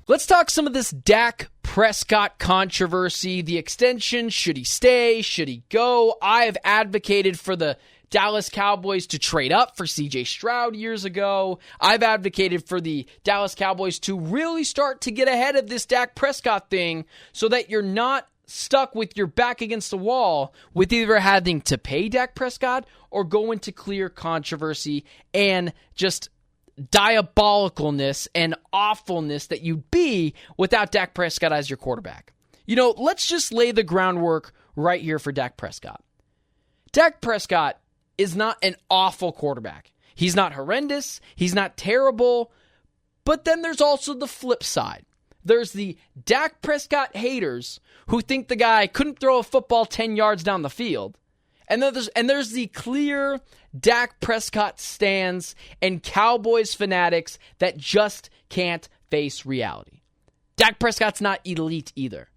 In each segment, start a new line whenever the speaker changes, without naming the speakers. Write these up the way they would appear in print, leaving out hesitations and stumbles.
Let's talk some of this Dak Prescott controversy. The extension, should he stay? Should he go? I have advocated for the Dallas Cowboys to trade up for CJ Stroud years ago. I've advocated for the Dallas Cowboys to really start to get ahead of this Dak Prescott thing so that you're not stuck with your back against the wall with either having to pay Dak Prescott or go into clear controversy and just diabolicalness and awfulness that you'd be without Dak Prescott as your quarterback. Let's just lay the groundwork right here for Dak Prescott. Dak Prescott is not an awful quarterback. He's not horrendous. He's not terrible. But then there's also the flip side. There's the Dak Prescott haters who think the guy couldn't throw a football 10 yards down the field. And there's the clear Dak Prescott stans and Cowboys fanatics that just can't face reality. Dak Prescott's not elite either.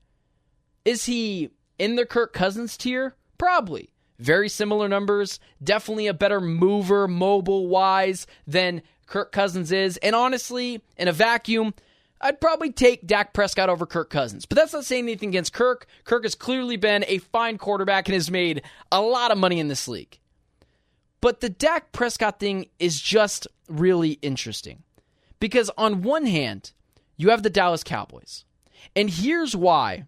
Is he in the Kirk Cousins tier? Probably. Very similar numbers. Definitely a better mover, mobile-wise than Kirk Cousins is. And honestly, in a vacuum, I'd probably take Dak Prescott over Kirk Cousins. But that's not saying anything against Kirk. Kirk has clearly been a fine quarterback and has made a lot of money in this league. But the Dak Prescott thing is just really interesting. Because on one hand, you have the Dallas Cowboys. And here's why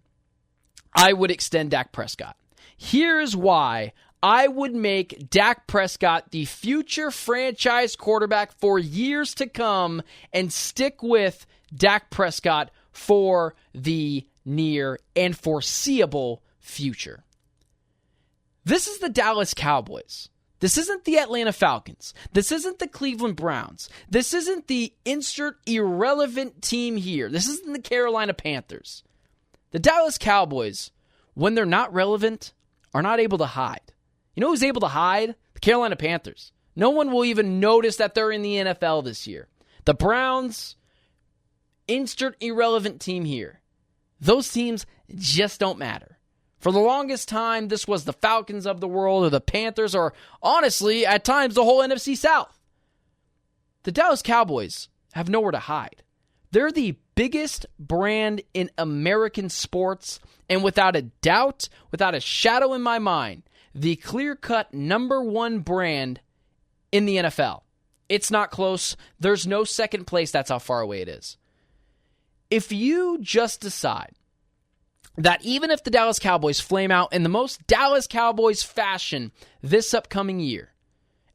I would extend Dak Prescott. Here's why I would make Dak Prescott the future franchise quarterback for years to come and stick with Dak Prescott for the near and foreseeable future. This is the Dallas Cowboys. This isn't the Atlanta Falcons. This isn't the Cleveland Browns. This isn't the insert irrelevant team here. This isn't the Carolina Panthers. The Dallas Cowboys, when they're not relevant, are not able to hide. You know who's able to hide? The Carolina Panthers. No one will even notice that they're in the NFL this year. The Browns, insert irrelevant team here. Those teams just don't matter. For the longest time, this was the Falcons of the world or the Panthers or, honestly, at times, the whole NFC South. The Dallas Cowboys have nowhere to hide. They're the biggest brand in American sports, and without a doubt, without a shadow in my mind, the clear-cut number one brand in the NFL. It's not close. There's no second place. That's how far away it is. If you just decide that even if the Dallas Cowboys flame out in the most Dallas Cowboys fashion this upcoming year,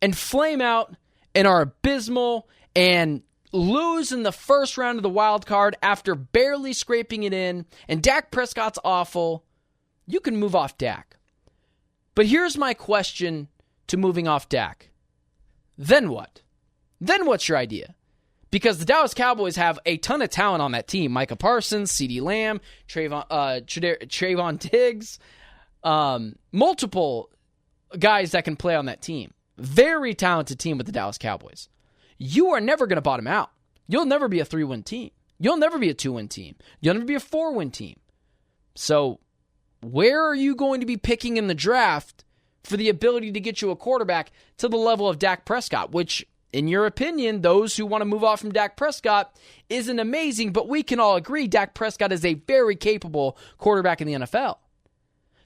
and flame out and are abysmal and lose in the first round of the wild card after barely scraping it in, and Dak Prescott's awful, you can move off Dak. But here's my question to moving off Dak. Then what? Then what's your idea? Because the Dallas Cowboys have a ton of talent on that team. Micah Parsons, CeeDee Lamb, Trayvon Diggs, multiple guys that can play on that team. Very talented team with the Dallas Cowboys. You are never going to bottom out. You'll never be a 3-win team. You'll never be a 2-win team. You'll never be a 4-win team. So where are you going to be picking in the draft for the ability to get you a quarterback to the level of Dak Prescott, which, in your opinion, those who want to move off from Dak Prescott, isn't amazing, but we can all agree Dak Prescott is a very capable quarterback in the NFL.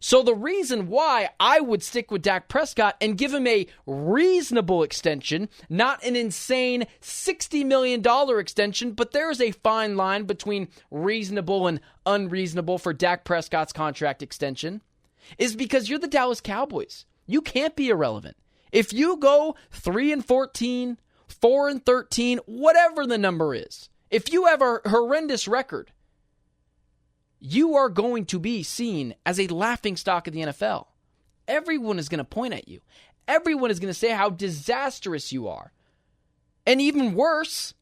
So the reason why I would stick with Dak Prescott and give him a reasonable extension, not an insane $60 million extension, but there is a fine line between reasonable and unreasonable for Dak Prescott's contract extension, is because you're the Dallas Cowboys. You can't be irrelevant. If you go 3-14, 4-13, whatever the number is, if you have a horrendous record, you are going to be seen as a laughingstock of the NFL. Everyone is going to point at you. Everyone is going to say how disastrous you are. And even worse,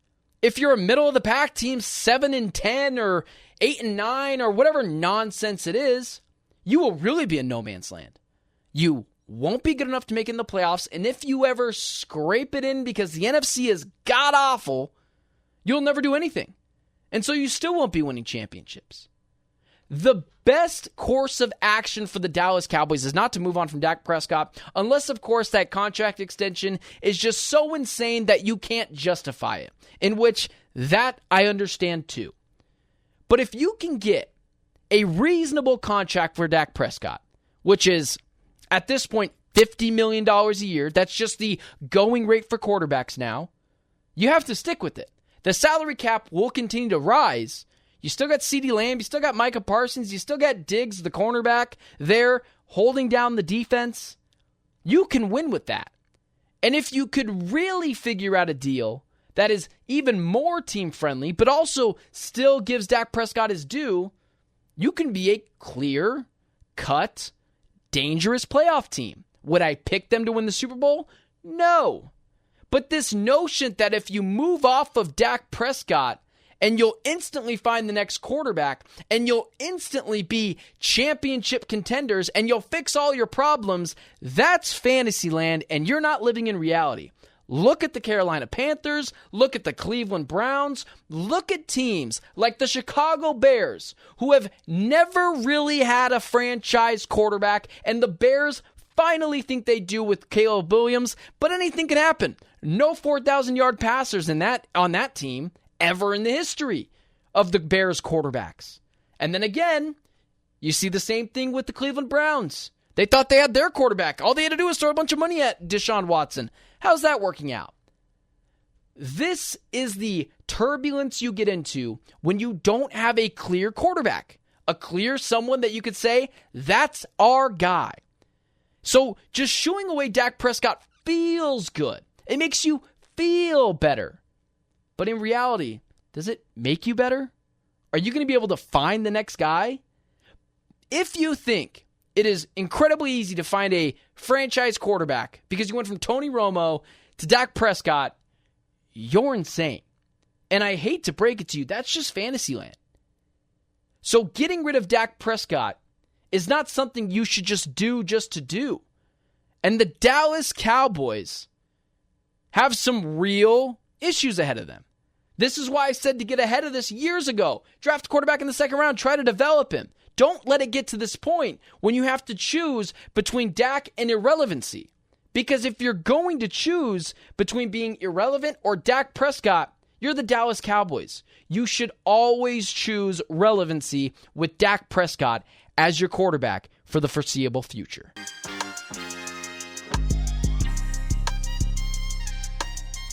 if you're a middle-of-the-pack team, 7-10 or 8-9 or whatever nonsense it is, you will really be in no man's land. You won't be good enough to make it in the playoffs, and if you ever scrape it in because the NFC is god-awful, you'll never do anything. And so you still won't be winning championships. The best course of action for the Dallas Cowboys is not to move on from Dak Prescott, unless, of course, that contract extension is just so insane that you can't justify it, in which that I understand too. But if you can get a reasonable contract for Dak Prescott, which is, at this point, $50 million a year, that's just the going rate for quarterbacks now, you have to stick with it. The salary cap will continue to rise. You still got CeeDee Lamb, you still got Micah Parsons, you still got Diggs, the cornerback, there holding down the defense. You can win with that. And if you could really figure out a deal that is even more team-friendly, but also still gives Dak Prescott his due, you can be a clear-cut, dangerous playoff team. Would I pick them to win the Super Bowl? No. But this notion that if you move off of Dak Prescott and you'll instantly find the next quarterback and you'll instantly be championship contenders and you'll fix all your problems, that's fantasy land and you're not living in reality. Look at the Carolina Panthers, look at the Cleveland Browns, look at teams like the Chicago Bears, who have never really had a franchise quarterback, and the Bears finally think they do with Caleb Williams, but anything can happen. No 4,000-yard passers on that team ever in the history of the Bears quarterbacks. And then again, you see the same thing with the Cleveland Browns. They thought they had their quarterback. All they had to do was throw a bunch of money at Deshaun Watson. How's that working out? This is the turbulence you get into when you don't have a clear quarterback. A clear someone that you could say, that's our guy. So just shooing away Dak Prescott feels good. It makes you feel better. But in reality, does it make you better? Are you going to be able to find the next guy? If you think it is incredibly easy to find a franchise quarterback because you went from Tony Romo to Dak Prescott, you're insane. And I hate to break it to you, that's just fantasy land. So getting rid of Dak Prescott is not something you should just to do. And the Dallas Cowboys have some real issues ahead of them. This is why I said to get ahead of this years ago. Draft a quarterback in the second round, try to develop him. Don't let it get to this point when you have to choose between Dak and irrelevancy. Because if you're going to choose between being irrelevant or Dak Prescott, you're the Dallas Cowboys. You should always choose relevancy with Dak Prescott as your quarterback for the foreseeable future.